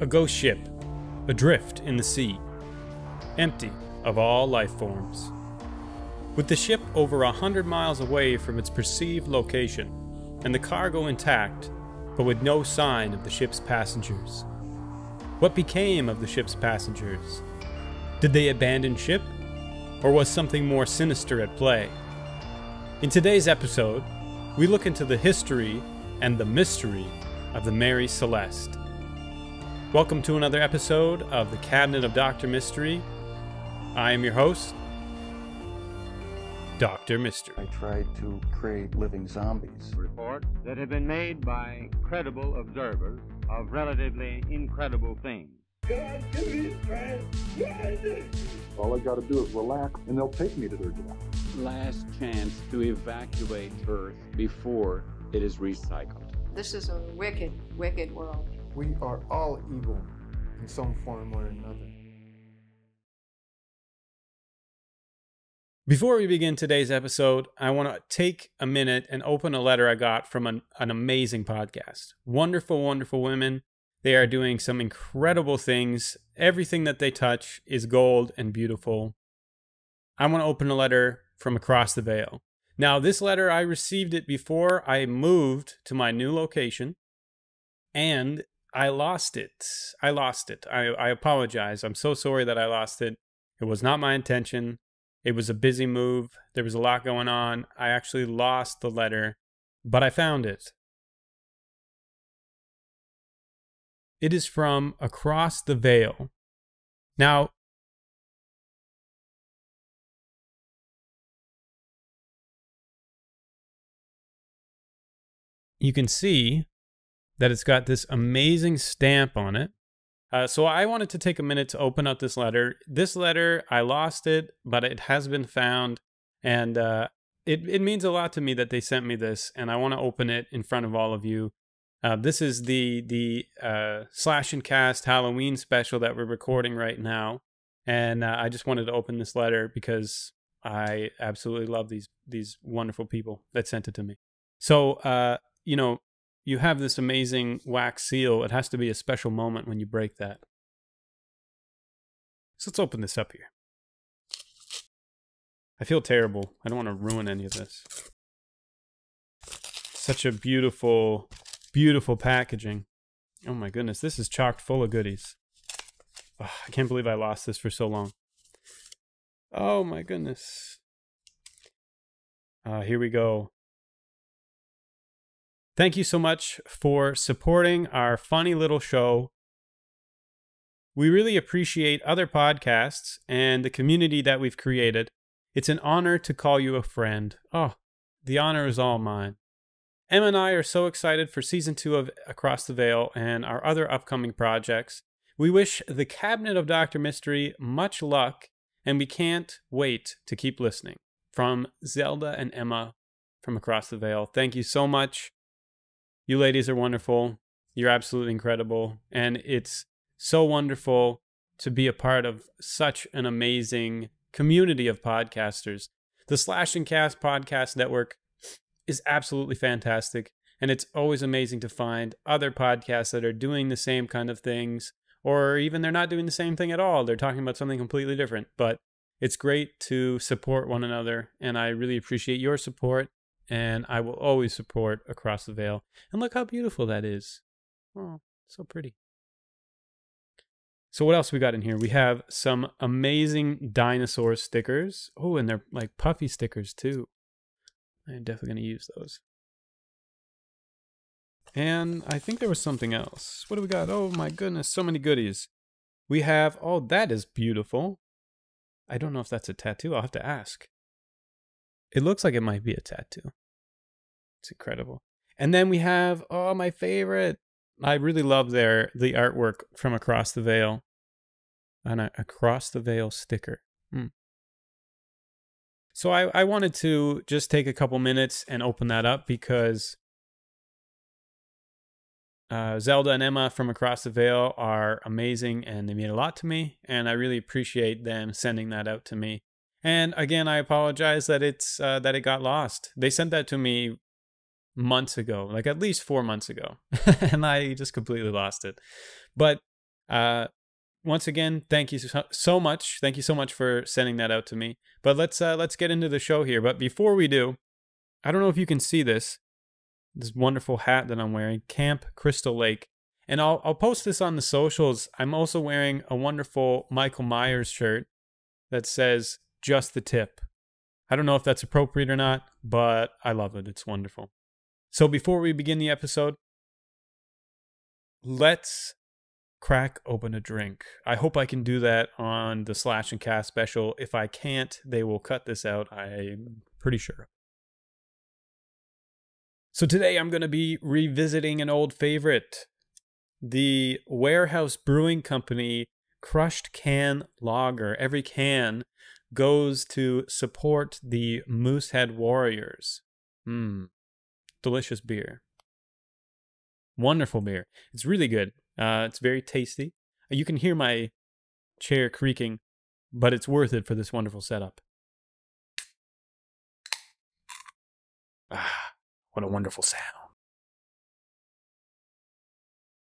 A ghost ship, adrift in the sea, empty of all life forms. With the ship over 100 miles away from its perceived location, and the cargo intact, but with no sign of the ship's passengers. What became of the ship's passengers? Did they abandon ship? Or was something more sinister at play? In today's episode, we look into the history and the mystery of the Mary Celeste. Welcome to another episode of the Cabinet of Dr. Mystery. I am your host, Dr. Mystery. I tried to create living zombies. Reports that have been made by credible observers of relatively incredible things. God, give me strength. All I got to do is relax, and they'll take me to their death. Last chance to evacuate Earth before it is recycled. This is a wicked, wicked world. We are all evil in some form or another. Before we begin today's episode, I want to take a minute and open a letter I got from an amazing podcast. Wonderful, wonderful women. They are doing some incredible things. Everything that they touch is gold and beautiful. I want to open a letter from across the veil. Now, this letter, I received it before I moved to my new location, and I lost it. I apologize. I'm so sorry that I lost it. It was not my intention. It was a busy move. There was a lot going on. I actually lost the letter, but I found it. It is from across the veil. Now, you can see that it's got this amazing stamp on it. So I wanted to take a minute to open up this letter. This letter, I lost it, but it has been found. And it means a lot to me that they sent me this. And I want to open it in front of all of you. This is the Slash and Cast Halloween special that we're recording right now. And I just wanted to open this letter because I absolutely love these wonderful people that sent it to me. So, you have this amazing wax seal. It has to be a special moment when you break that. So let's open this up here. I feel terrible. I don't want to ruin any of this. Such a beautiful, beautiful packaging. Oh my goodness, this is chocked full of goodies. Oh, I can't believe I lost this for so long. Oh my goodness. Here we go. Thank you so much for supporting our funny little show. We really appreciate other podcasts and the community that we've created. It's an honor to call you a friend. Oh, the honor is all mine. Emma and I are so excited for Season 2 of Across the Veil and our other upcoming projects. We wish the Cabinet of Dr. Mystery much luck, and we can't wait to keep listening. From Zelda and Emma from Across the Veil, thank you so much. You ladies are wonderful. You're absolutely incredible. And it's so wonderful to be a part of such an amazing community of podcasters. The Slash and Cast Podcast Network is absolutely fantastic. And it's always amazing to find other podcasts that are doing the same kind of things. Or even they're not doing the same thing at all. They're talking about something completely different. But it's great to support one another. And I really appreciate your support. And I will always support Across the Veil. And look how beautiful that is. Oh, so pretty. So what else we got in here? We have some amazing dinosaur stickers. Oh, and they're like puffy stickers too. I'm definitely going to use those. And I think there was something else. What do we got? Oh my goodness, so many goodies. We have, oh, that is beautiful. I don't know if that's a tattoo. I'll have to ask. It looks like it might be a tattoo. It's incredible. And then we have, oh, my favorite. I really love the artwork from Across the Veil. And an Across the Veil sticker. So I wanted to just take a couple minutes and open that up because Zelda and Emma from Across the Veil are amazing and they mean a lot to me. And I really appreciate them sending that out to me. And again, I apologize that that it got lost. They sent that to me months ago, like at least 4 months ago, and I just completely lost it. But Once again, thank you so much. Thank you so much for sending that out to me. But let's get into the show here. But before we do, I don't know if you can see this wonderful hat that I'm wearing, Camp Crystal Lake. And I'll post this on the socials. I'm also wearing a wonderful Michael Myers shirt that says just the tip. I don't know if that's appropriate or not, but I love it. It's wonderful. So before we begin the episode, let's crack open a drink. I hope I can do that on the Slash and Cast special. If I can't, they will cut this out. I'm pretty sure. So today I'm going to be revisiting an old favorite. The Warehouse Brewing Company Crushed Can Lager. Every can goes to support the Moosehead Warriors. Delicious beer. Wonderful beer. It's really good. It's very tasty. You can hear my chair creaking, but it's worth it for this wonderful setup. What a wonderful sound.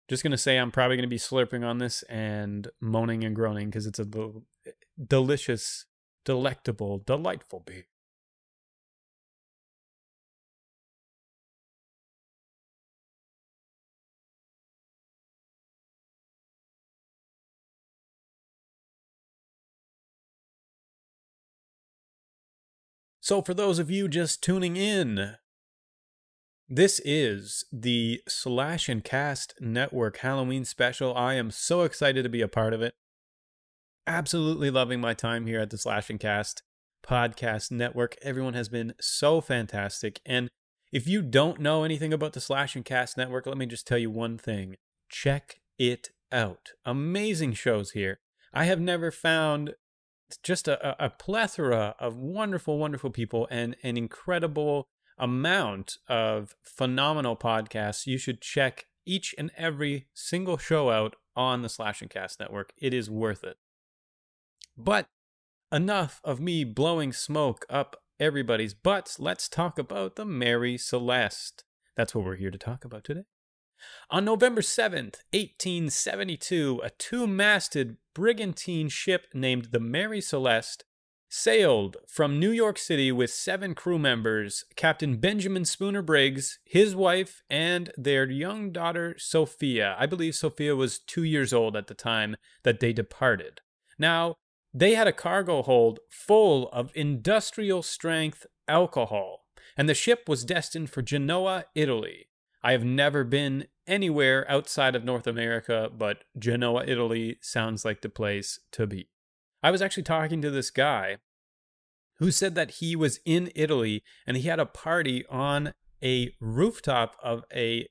Just going to say I'm probably going to be slurping on this and moaning and groaning because it's a delicious, delectable, delightful beer. So for those of you just tuning in, this is the Slash and Cast Network Halloween special. I am so excited to be a part of it. Absolutely loving my time here at the Slash and Cast Podcast Network. Everyone has been so fantastic. And if you don't know anything about the Slash and Cast Network, let me just tell you one thing. Check it out. Amazing shows here. I have never found just a plethora of wonderful, wonderful people and an incredible amount of phenomenal podcasts. You should check each and every single show out on the Slash and Cast Network. It is worth it. But enough of me blowing smoke up everybody's butts. Let's talk about the Mary Celeste. That's what we're here to talk about today. On November 7th, 1872, a two-masted brigantine ship named the Mary Celeste sailed from New York City with 7 crew members, Captain Benjamin Spooner Briggs, his wife, and their young daughter, Sophia. I believe Sophia was 2 years old at the time that they departed. Now, they had a cargo hold full of industrial-strength alcohol, and the ship was destined for Genoa, Italy. I have never been anywhere outside of North America, but Genoa, Italy sounds like the place to be. I was actually talking to this guy who said that he was in Italy and he had a party on a rooftop of a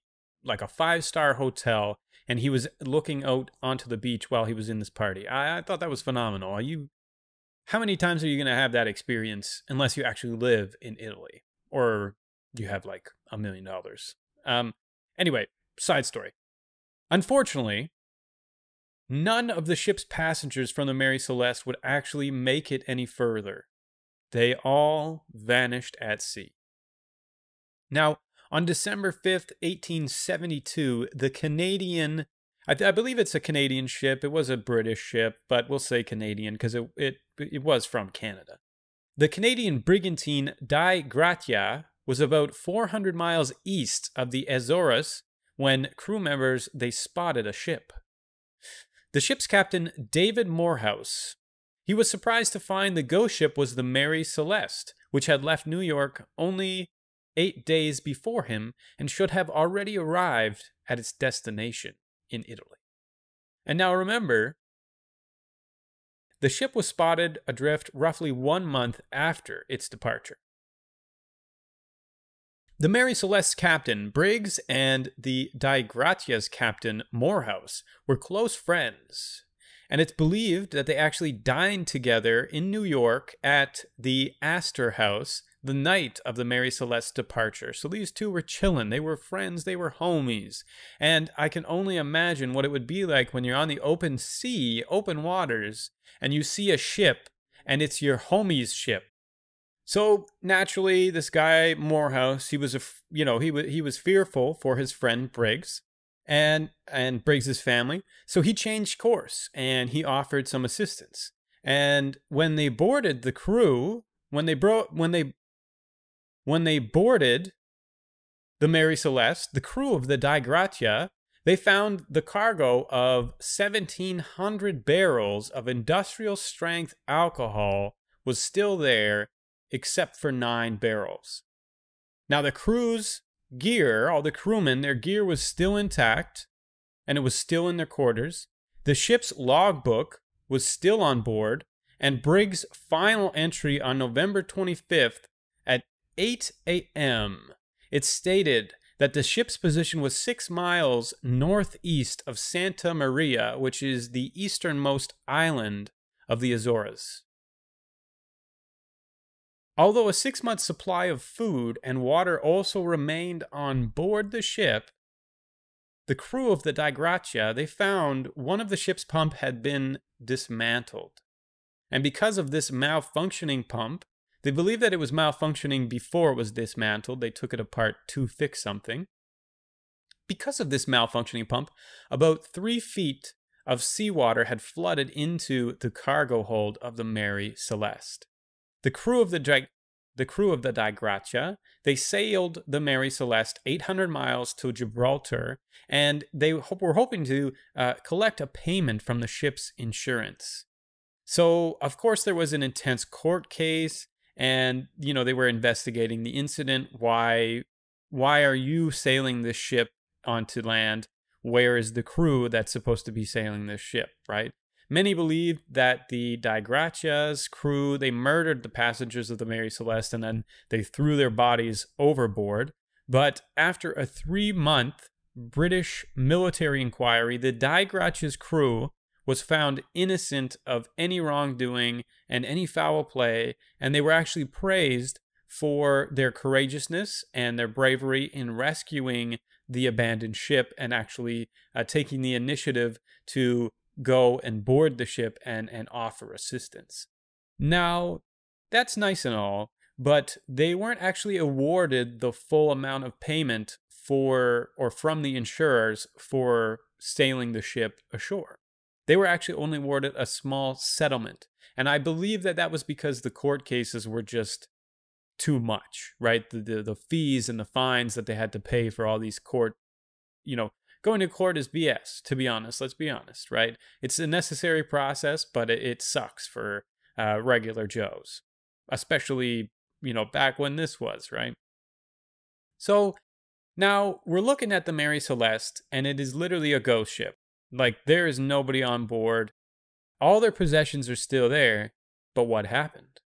5-star hotel, and he was looking out onto the beach while he was in this party. I thought that was phenomenal. How many times are you going to have that experience unless you actually live in Italy or you have like $1 million? Anyway, side story. Unfortunately, none of the ship's passengers from the Mary Celeste would actually make it any further. They all vanished at sea. Now, on December 5th, 1872, the Canadian, I believe it's a Canadian ship. It was a British ship, but we'll say Canadian because it was from Canada. The Canadian brigantine Dei Gratia was about 400 miles east of the Azores when crew members, they spotted a ship. The ship's captain, David Morehouse, he was surprised to find the ghost ship was the Mary Celeste, which had left New York only 8 days before him and should have already arrived at its destination in Italy. And now remember, the ship was spotted adrift roughly 1 month after its departure. The Mary Celeste's captain, Briggs, and the Dei Gratia's captain, Morehouse, were close friends, and it's believed that they actually dined together in New York at the Astor House the night of the Mary Celeste's departure. So these two were chilling. They were friends. They were homies. And I can only imagine what it would be like when you're on the open sea, open waters, and you see a ship, and it's your homie's ship. So naturally, this guy Morehouse, he was fearful for his friend Briggs, and Briggs's family. So he changed course and he offered some assistance. And when they boarded the crew, when they boarded the Mary Celeste, the crew of the Dei Gratia, they found the cargo of 1,700 barrels of industrial strength alcohol was still there, except for 9 barrels. Now the crew's gear, all the crewmen, their gear was still intact, and it was still in their quarters. The ship's logbook was still on board, and Briggs' final entry on November 25th at 8 a.m., it stated that the ship's position was 6 miles northeast of Santa Maria, which is the easternmost island of the Azores. Although a 6-month supply of food and water also remained on board the ship, the crew of the Dei Gratia, they found one of the ship's pump had been dismantled. And because of this malfunctioning pump, they believe that it was malfunctioning before it was dismantled. They took it apart to fix something. Because of this malfunctioning pump, about 3 feet of seawater had flooded into the cargo hold of the Mary Celeste. The crew of the Dei Gratia, they sailed the Mary Celeste 800 miles to Gibraltar, and they were hoping to collect a payment from the ship's insurance. So, of course, there was an intense court case, and, you know, they were investigating the incident. Why are you sailing this ship onto land? Where is the crew that's supposed to be sailing this ship, right? Many believed that the Dei Gratia's crew, they murdered the passengers of the Mary Celeste and then they threw their bodies overboard. But after a 3-month British military inquiry, the Dei Gratia's crew was found innocent of any wrongdoing and any foul play, and they were actually praised for their courageousness and their bravery in rescuing the abandoned ship and actually taking the initiative to go and board the ship and offer assistance. Now, that's nice and all, but they weren't actually awarded the full amount of payment from the insurers for sailing the ship ashore. They were actually only awarded a small settlement. And I believe that was because the court cases were just too much, right? The fees and the fines that they had to pay for all these court, going to court is BS, to be honest. Let's be honest, right? It's a necessary process, but it sucks for regular Joes, especially, back when this was, right? So now we're looking at the Mary Celeste, and it is literally a ghost ship. Like, there is nobody on board. All their possessions are still there, but what happened?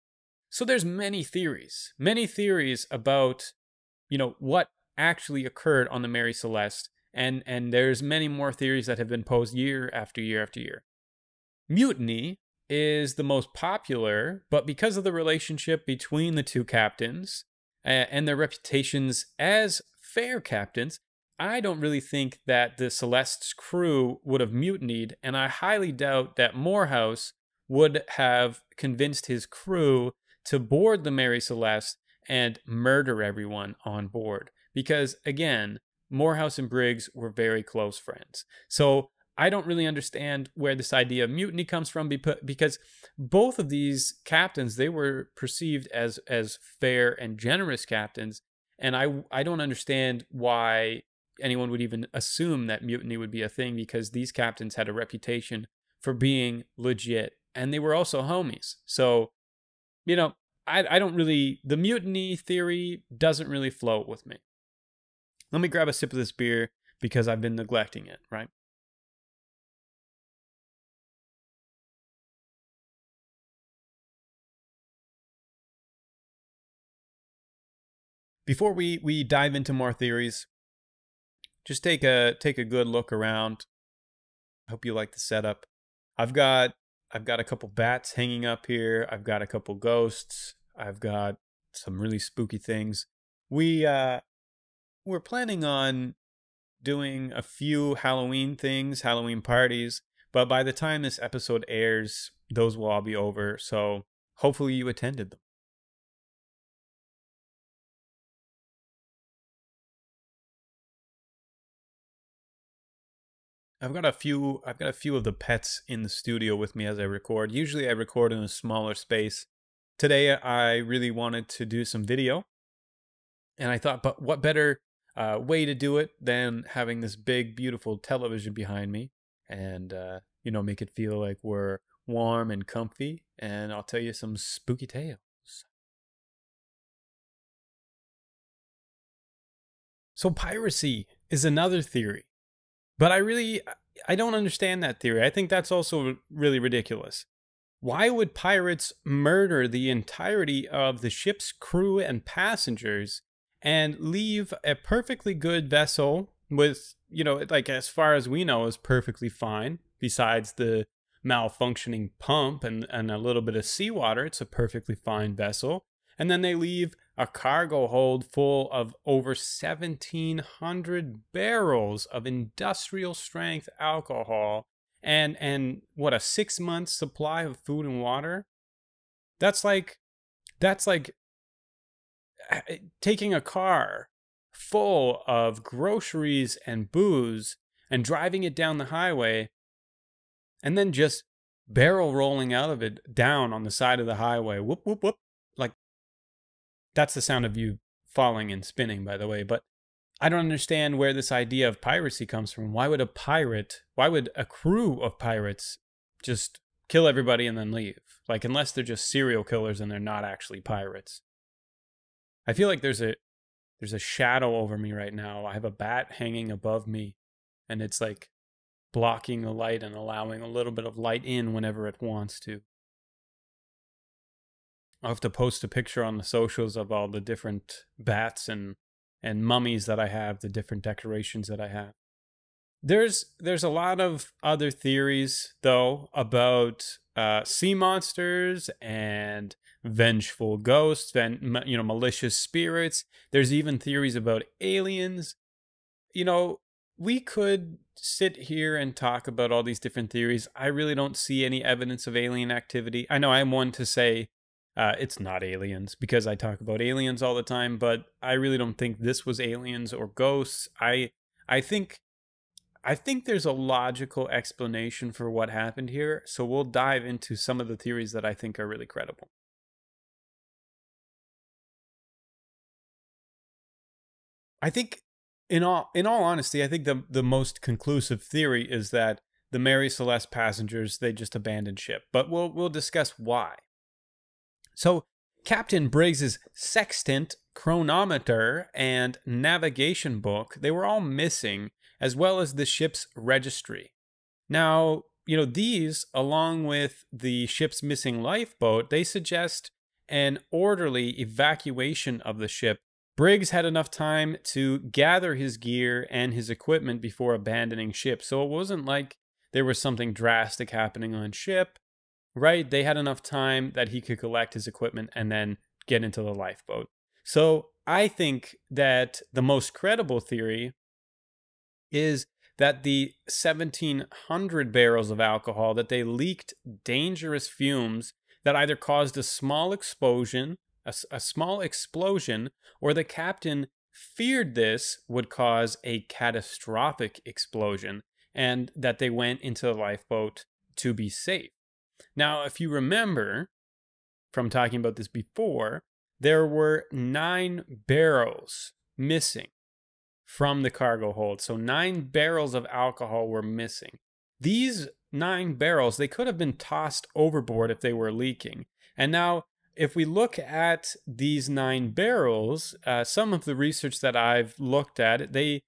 So there's many theories about, what actually occurred on the Mary Celeste. And there's many more theories that have been posed year after year after year. Mutiny is the most popular, but because of the relationship between the two captains and their reputations as fair captains, I don't really think that the Celeste's crew would have mutinied, and I highly doubt that Morehouse would have convinced his crew to board the Mary Celeste and murder everyone on board. Because, again, Morehouse and Briggs were very close friends. So I don't really understand where this idea of mutiny comes from, because both of these captains, they were perceived as fair and generous captains, and I don't understand why anyone would even assume that mutiny would be a thing, because these captains had a reputation for being legit, and they were also homies. So, I don't really, the mutiny theory doesn't really float with me. Let me grab a sip of this beer because I've been neglecting it, right? Before we dive into more theories, just take a good look around. I hope you like the setup. I've got a couple bats hanging up here. I've got a couple ghosts. I've got some really spooky things. We're planning on doing a few Halloween things, Halloween parties, but by the time this episode airs, those will all be over. So hopefully you attended them. I've got a few of the pets in the studio with me as I record. Usually I record in a smaller space. Today I really wanted to do some video, and I thought, but what better way to do it than having this big, beautiful television behind me, and make it feel like we're warm and comfy, and I'll tell you some spooky tales. So piracy is another theory, but I don't understand that theory. I think that's also really ridiculous. Why would pirates murder the entirety of the ship's crew and passengers and leave a perfectly good vessel with, like as far as we know, is perfectly fine, besides the malfunctioning pump and a little bit of seawater? It's a perfectly fine vessel. And then they leave a cargo hold full of over 1,700 barrels of industrial strength alcohol and what, a 6-month supply of food and water? That's like taking a car full of groceries and booze and driving it down the highway and then just barrel rolling out of it down on the side of the highway. Whoop, whoop, whoop. Like, that's the sound of you falling and spinning, by the way. But I don't understand where this idea of piracy comes from. Why would a crew of pirates just kill everybody and then leave? Like, unless they're just serial killers and they're not actually pirates. I feel like there's a shadow over me right now. I have a bat hanging above me, and it's like blocking the light and allowing a little bit of light in whenever it wants to. I'll have to post a picture on the socials of all the different bats and mummies that I have, the different decorations that I have. There's a lot of other theories, though, about sea monsters and vengeful ghosts and malicious spirits. There's even theories about aliens. We could sit here and talk about all these different theories. I really don't see any evidence of alien activity. I know I'm one to say it's not aliens because I talk about aliens all the time, but I really don't think this was aliens or ghosts. I think there's a logical explanation for what happened here, so we'll dive into some of the theories that I think are really credible. I think, in all honesty, I think the most conclusive theory is that the Mary Celeste passengers, they just abandoned ship, but we'll discuss why. So, Captain Briggs's sextant, chronometer, and navigation book, they were all missing, as well as the ship's registry. Now, these, along with the ship's missing lifeboat, they suggest an orderly evacuation of the ship. Briggs had enough time to gather his gear and his equipment before abandoning ship, so it wasn't like there was something drastic happening on ship. Right? They had enough time that he could collect his equipment and then get into the lifeboat. So I think that the most credible theory is that the 1,700 barrels of alcohol, that they leaked dangerous fumes that either caused a small explosion, or the captain feared this would cause a catastrophic explosion, and that they went into the lifeboat to be safe. Now, if you remember from talking about this before, there were 9 barrels missing from the cargo hold. So 9 barrels of alcohol were missing. These 9 barrels, they could have been tossed overboard if they were leaking. And now, if we look at these 9 barrels, some of the research that I've looked at, they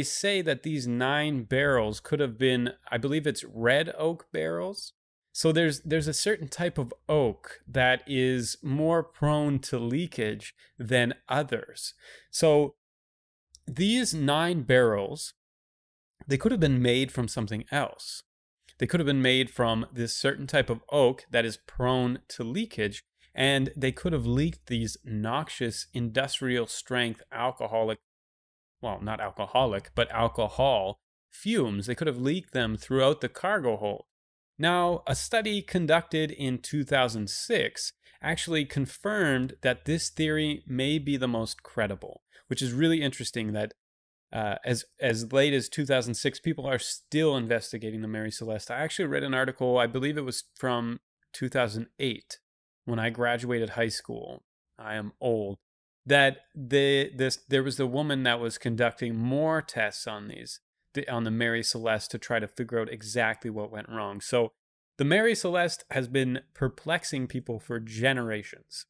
say that these 9 barrels could have been, I believe it's red oak barrels. So there's a certain type of oak that is more prone to leakage than others. So these 9 barrels, they could have been made from something else. They could have been made from this certain type of oak that is prone to leakage, and they could have leaked these noxious industrial strength alcohol fumes. They could have leaked them throughout the cargo hold. Now, a study conducted in 2006 actually confirmed that this theory may be the most credible, which is really interesting that as late as 2006, people are still investigating the Mary Celeste. I actually read an article, I believe it was from 2008, when I graduated high school. I am old. That there was a woman that was conducting more tests on the Mary Celeste to try to figure out exactly what went wrong. So the Mary Celeste has been perplexing people for generations.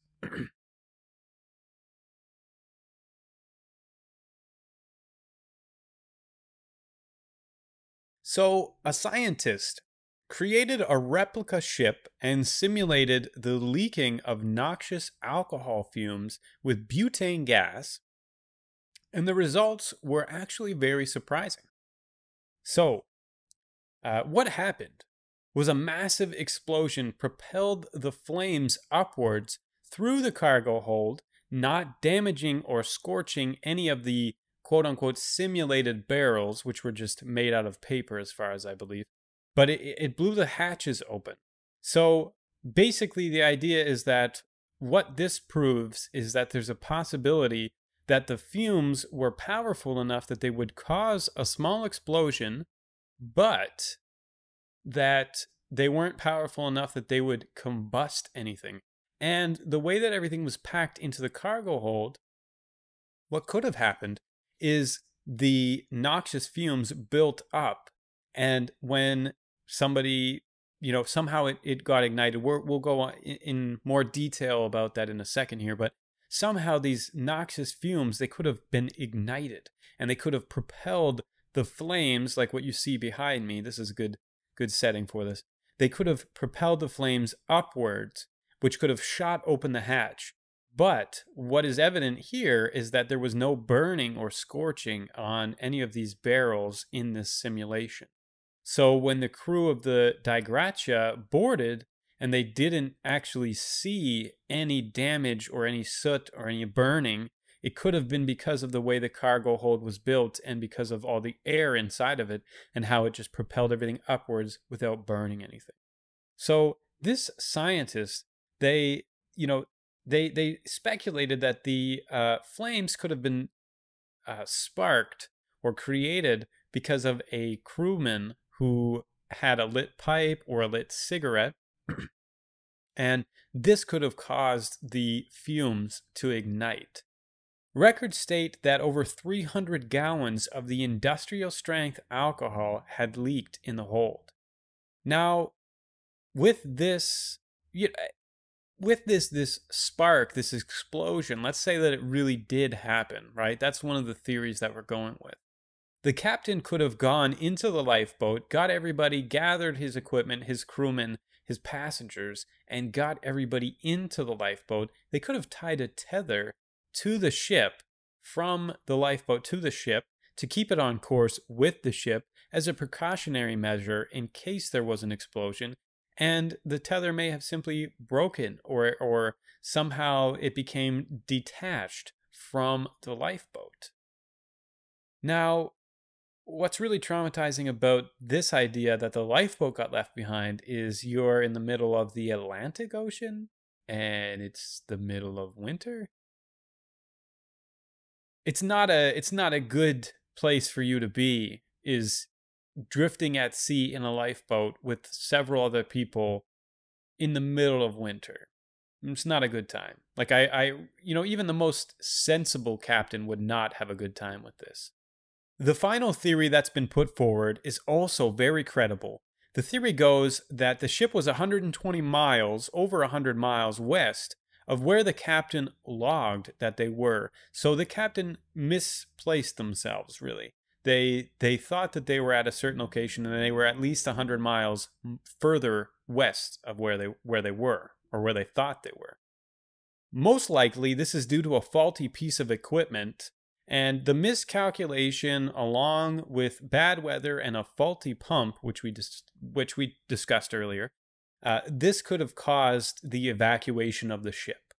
So, a scientist created a replica ship and simulated the leaking of noxious alcohol fumes with butane gas, and the results were actually very surprising. So, what happened was a massive explosion propelled the flames upwards through the cargo hold, not damaging or scorching any of the quote-unquote simulated barrels, which were just made out of paper as far as I believe, but it blew the hatches open. So basically the idea is that what this proves is that there's a possibility that the fumes were powerful enough that they would cause a small explosion, but that they weren't powerful enough that they would combust anything. And the way that everything was packed into the cargo hold, what could have happened is the noxious fumes built up, and when somebody, somehow it got ignited. We'll go on in more detail about that in a second here, but somehow these noxious fumes, they could have been ignited, and they could have propelled the flames, like what you see behind me. This is a good setting for this. They could have propelled the flames upwards, which could have shot open the hatch. But what is evident here is that there was no burning or scorching on any of these barrels in this simulation. So when the crew of the Dei Gratia boarded and they didn't actually see any damage or any soot or any burning, it could have been because of the way the cargo hold was built and because of all the air inside of it and how it just propelled everything upwards without burning anything. So this scientist, they speculated that the flames could have been sparked or created because of a crewman who had a lit pipe or a lit cigarette, and this could have caused the fumes to ignite. Records state that over 300 gallons of the industrial strength alcohol had leaked in the hold. Now, with this spark, this explosion, let's say that it really did happen, right? That's one of the theories that we're going with. The captain could have gone into the lifeboat, got everybody, gathered his equipment, his crewmen, his passengers, and got everybody into the lifeboat. They could have tied a tether to the ship, from the lifeboat to the ship, to keep it on course with the ship as a precautionary measure in case there was an explosion. And the tether may have simply broken, or somehow it became detached from the lifeboat. Now, what's really traumatizing about this idea that the lifeboat got left behind is you're in the middle of the Atlantic Ocean and it's the middle of winter. It's not a good place for you to be, is drifting at sea in a lifeboat with several other people in the middle of winter. It's not a good time. Like even the most sensible captain would not have a good time with this. The final theory that's been put forward is also very credible. The theory goes that the ship was 120 miles, over 100 miles west of where the captain logged that they were. So the captain misplaced themselves, really. They thought that they were at a certain location, and they were at least 100 miles further west of where they were, or where they thought they were. Most likely, this is due to a faulty piece of equipment, and the miscalculation, along with bad weather and a faulty pump, which we discussed earlier, this could have caused the evacuation of the ship.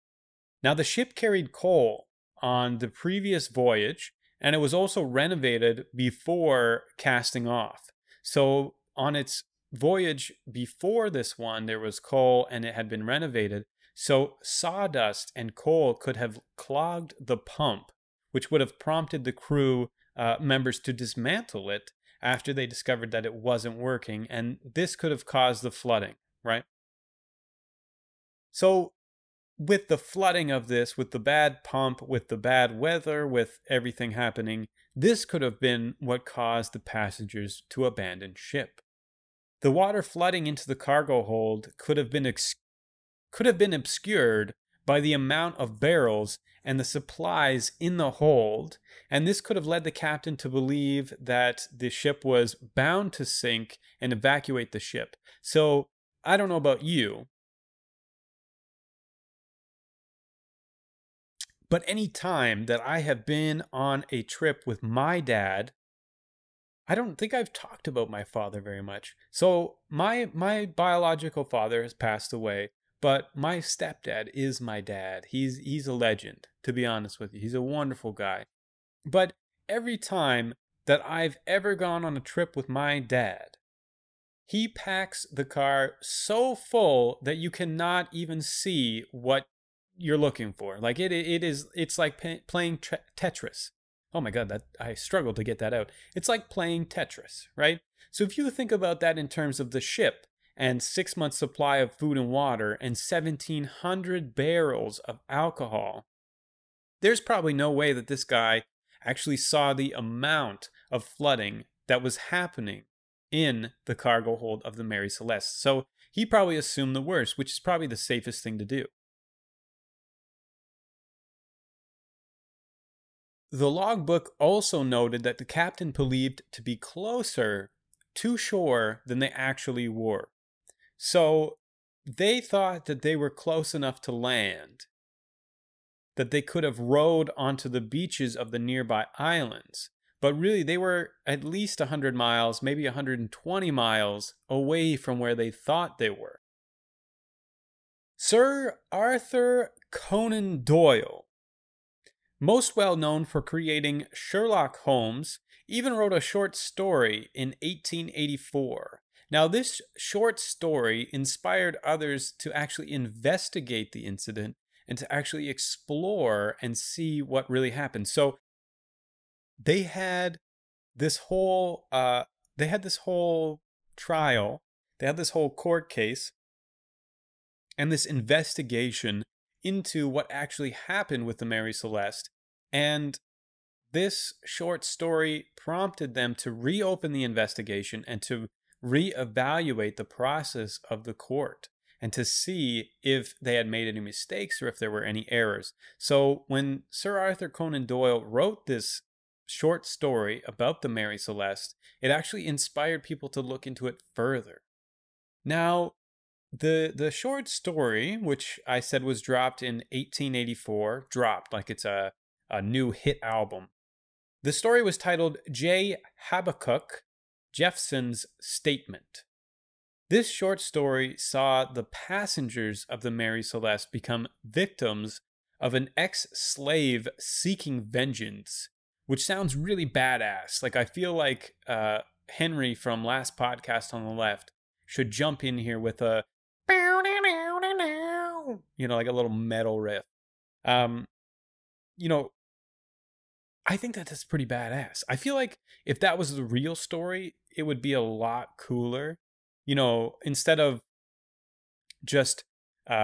Now, the ship carried coal on the previous voyage, and it was also renovated before casting off. So on its voyage before this one, there was coal and it had been renovated. So sawdust and coal could have clogged the pump, which would have prompted the crew members to dismantle it after they discovered that it wasn't working, and this could have caused the flooding, right? So with the flooding of this, with the bad pump, with the bad weather, with everything happening, this could have been what caused the passengers to abandon ship. The water flooding into the cargo hold could have been obscured by the amount of barrels and the supplies in the hold, and this could have led the captain to believe that the ship was bound to sink and evacuate the ship. So, I don't know about you, but any time that I have been on a trip with my dad, I don't think I've talked about my father very much. So my biological father has passed away, but my stepdad is my dad. He's a legend, to be honest with you. He's a wonderful guy. But every time that I've ever gone on a trip with my dad, he packs the car so full that you cannot even see what you're looking for. Like it's like playing Tetris. Oh my God, I struggled to get that out. It's like playing Tetris, right? So if you think about that in terms of the ship and 6 months supply of food and water and 1,700 barrels of alcohol, there's probably no way that this guy actually saw the amount of flooding that was happening in the cargo hold of the Mary Celeste. So he probably assumed the worst, which is probably the safest thing to do. The logbook also noted that the captain believed to be closer to shore than they actually were. So they thought that they were close enough to land, that they could have rowed onto the beaches of the nearby islands. But really, they were at least 100 miles, maybe 120 miles away from where they thought they were. Sir Arthur Conan Doyle, most well known for creating Sherlock Holmes, even wrote a short story in 1884. Now, this short story inspired others to actually investigate the incident and to actually explore and see what really happened. So they had this whole trial, they had this whole court case and this investigation into what actually happened with the Mary Celeste. And this short story prompted them to reopen the investigation and to reevaluate the process of the court and to see if they had made any mistakes or if there were any errors. So when Sir Arthur Conan Doyle wrote this short story about the Mary Celeste, it actually inspired people to look into it further. Now, the short story, which I said was dropped in 1884, dropped like it's a new hit album. The story was titled J. Habakkuk Jephson's Statement. This short story saw the passengers of the Mary Celeste become victims of an ex-slave seeking vengeance, which sounds really badass. Like, I feel like Henry from last podcast on the left should jump in here with a, like a little metal riff. I think that's pretty badass. I feel like if that was the real story, it would be a lot cooler. Instead of just,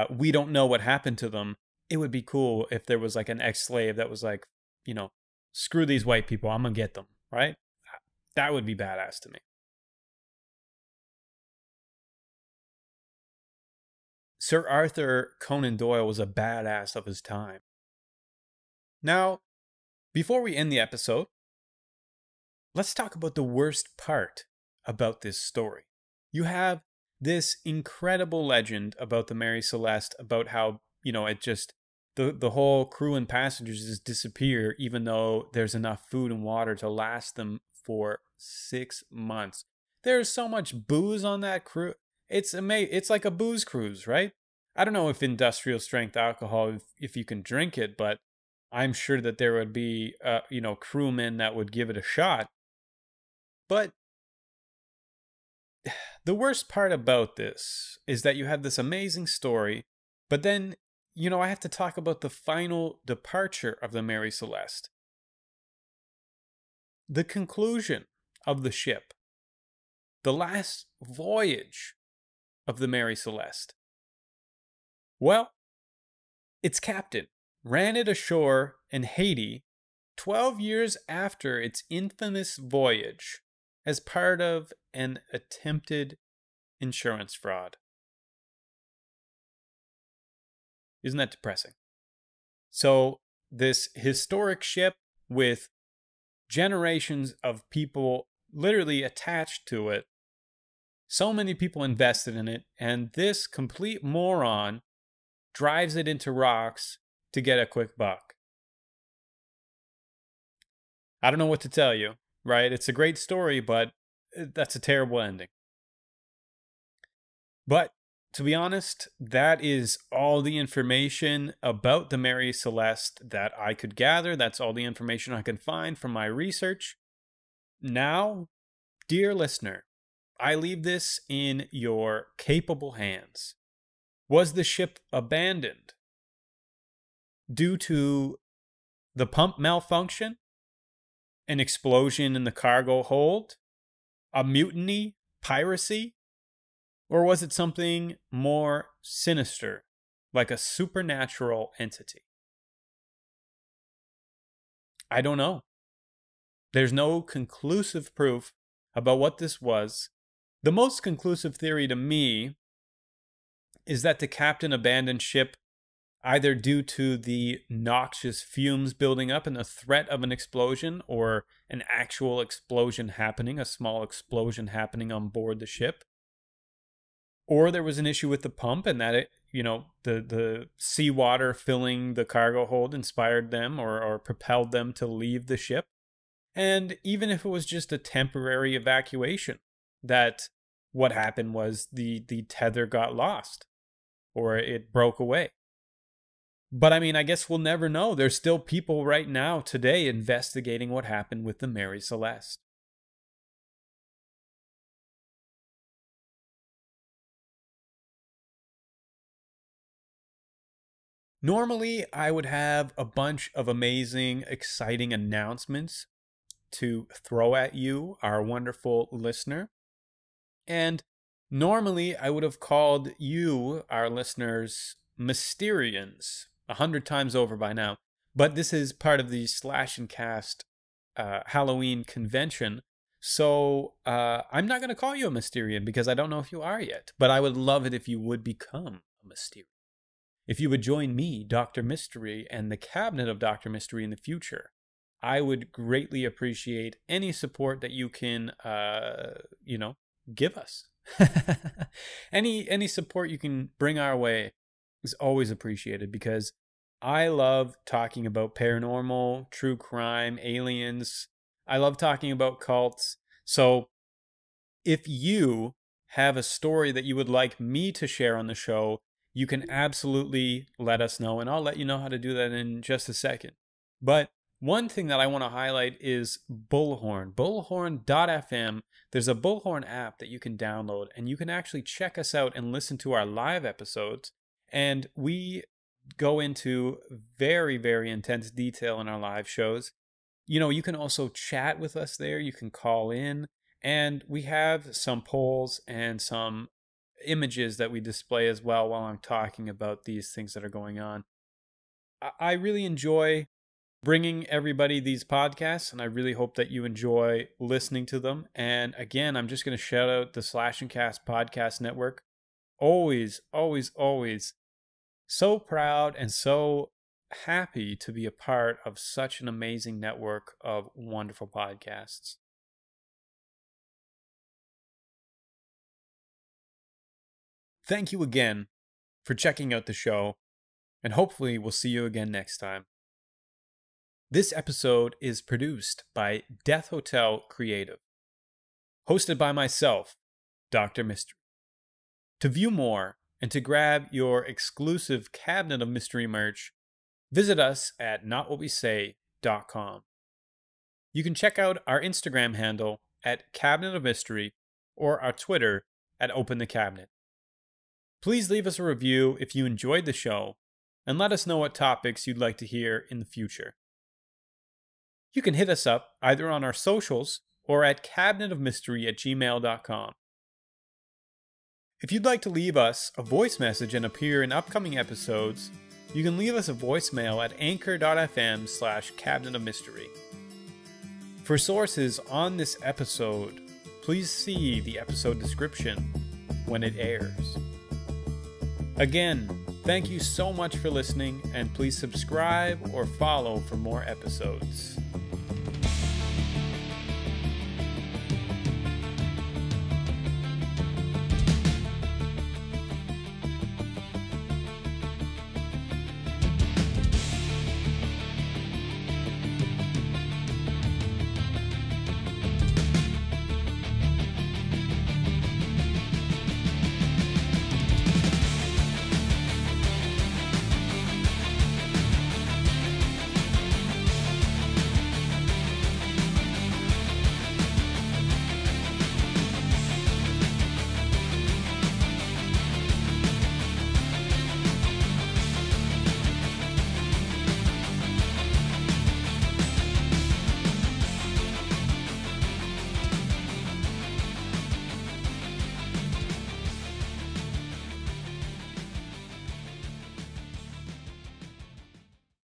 we don't know what happened to them, it would be cool if there was like an ex-slave that was like, screw these white people, I'm gonna get them, right? That would be badass to me. Sir Arthur Conan Doyle was a badass of his time. Now, before we end the episode, let's talk about the worst part about this story. You have this incredible legend about the Mary Celeste, about how, it just, the whole crew and passengers just disappear, even though there's enough food and water to last them for 6 months. There's so much booze on that crew. It's amazing. It's like a booze cruise, right? I don't know if industrial strength alcohol, if you can drink it, but I'm sure that there would be, crewmen that would give it a shot. But the worst part about this is that you have this amazing story, but then, I have to talk about the final departure of the Mary Celeste. the conclusion of the ship, the last voyage of the Mary Celeste? Well, its captain ran it ashore in Haiti 12 years after its infamous voyage as part of an attempted insurance fraud. Isn't that depressing? So, this historic ship with generations of people literally attached to it, so many people invested in it, and this complete moron drives it into rocks to get a quick buck. I don't know what to tell you, right? It's a great story, but that's a terrible ending. But to be honest, that is all the information about the Mary Celeste that I could gather. That's all the information I can find from my research. Now, dear listener, I leave this in your capable hands. Was the ship abandoned due to the pump malfunction, an explosion in the cargo hold, a mutiny, piracy? Or was it something more sinister, like a supernatural entity? I don't know. There's no conclusive proof about what this was. The most conclusive theory to me is that the captain abandoned ship either due to the noxious fumes building up and the threat of an explosion, or an actual explosion happening, a small explosion happening on board the ship. Or there was an issue with the pump and that it, the seawater filling the cargo hold inspired them or propelled them to leave the ship. And even if it was just a temporary evacuation, that what happened was the tether got lost or it broke away. But I mean, I guess we'll never know. There's still people right now today investigating what happened with the Mary Celeste. Normally, I would have a bunch of amazing, exciting announcements to throw at you, our wonderful listener. And normally, I would have called you, our listeners, Mysterians 100 times over by now. But this is part of the Slash and Cast Halloween convention. So I'm not going to call you a Mysterian because I don't know if you are yet. But I would love it if you would become a Mysterian. If you would join me, Dr. Mystery, and the cabinet of Dr. Mystery in the future, I would greatly appreciate any support that you can, give us. Any support you can bring our way is always appreciated because I love talking about paranormal, true crime, aliens. I love talking about cults. So if you have a story that you would like me to share on the show, you can absolutely let us know, and I'll let you know how to do that in just a second. But one thing that I want to highlight is Bullhorn, bullhorn.fm. There's a Bullhorn app that you can download, and you can actually check us out and listen to our live episodes. And we go into very, very intense detail in our live shows. You can also chat with us there. You can call in, and we have some polls and some images that we display as well while I'm talking about these things that are going on. I really enjoy bringing everybody these podcasts, and I really hope that you enjoy listening to them. And again, I'm just going to shout out the Slash and Cast Podcast Network. Always, always, always so proud and so happy to be a part of such an amazing network of wonderful podcasts. Thank you again for checking out the show, and hopefully we'll see you again next time. This episode is produced by Death Hotel Creative, hosted by myself, Dr. Mystery. To view more and to grab your exclusive Cabinet of Mystery merch, visit us at notwhatwesay.com. You can check out our Instagram handle at Cabinet of Mystery or our Twitter at Open the Cabinet. Please leave us a review if you enjoyed the show, and let us know what topics you'd like to hear in the future. You can hit us up either on our socials or at cabinetofmystery@gmail.com. If you'd like to leave us a voice message and appear in upcoming episodes, you can leave us a voicemail at anchor.fm/cabinetofmystery. For sources on this episode, please see the episode description when it airs. Again, thank you so much for listening, and please subscribe or follow for more episodes.